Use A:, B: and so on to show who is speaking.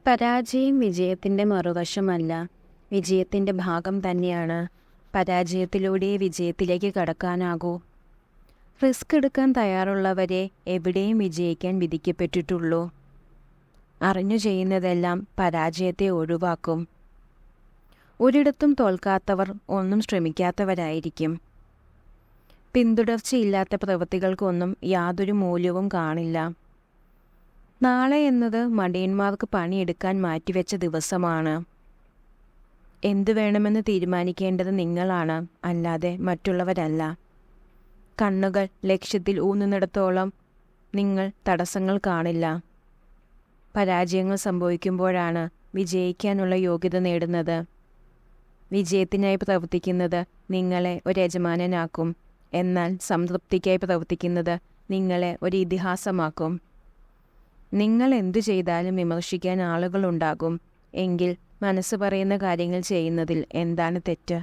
A: പരാജയം വിജയത്തിൻ്റെ മറുവശമല്ല, വിജയത്തിൻ്റെ ഭാഗം തന്നെയാണ്. പരാജയത്തിലൂടെ വിജയത്തിലേക്ക് കടക്കാനാകൂ. റിസ്ക് എടുക്കാൻ തയ്യാറുള്ളവരെ എവിടെയും വിജയിക്കാൻ വിധിക്കപ്പെട്ടിട്ടുള്ളൂ. അറിഞ്ഞു ചെയ്യുന്നതെല്ലാം പരാജയത്തെ ഒഴിവാക്കും. ഒരിടത്തും തോൽക്കാത്തവർ ഒന്നും ശ്രമിക്കാത്തവരായിരിക്കും. പിന്തുടർച്ചയില്ലാത്ത പ്രവൃത്തികൾക്കൊന്നും യാതൊരു മൂല്യവും കാണില്ല. നാളെ എന്നത് മടിയന്മാർക്ക് പണിയെടുക്കാൻ മാറ്റിവെച്ച ദിവസമാണ്. എന്തു വേണമെന്ന് തീരുമാനിക്കേണ്ടത് നിങ്ങളാണ്, അല്ലാതെ മറ്റുള്ളവരല്ല. കണ്ണുകൾ ലക്ഷ്യത്തിൽ ഊന്നുന്നിടത്തോളം നിങ്ങൾ തടസ്സങ്ങൾ കാണില്ല. പരാജയങ്ങൾ സംഭവിക്കുമ്പോഴാണ് വിജയിക്കാനുള്ള യോഗ്യത നേടുന്നത്. വിജയത്തിനായി പ്രവർത്തിക്കുന്നത് നിങ്ങളെ ഒരു യജമാനനാക്കും. എന്നാൽ സംതൃപ്തിക്കായി പ്രവർത്തിക്കുന്നത് നിങ്ങളെ ഒരു ഇതിഹാസമാക്കും. നിങ്ങൾ എന്തു ചെയ്താലും വിമർശിക്കാൻ ആളുകളുണ്ടാകും. എങ്കിൽ മനസ്സ് പറയുന്ന കാര്യങ്ങൾ ചെയ്യുന്നതിൽ എന്താണ് തെറ്റ്?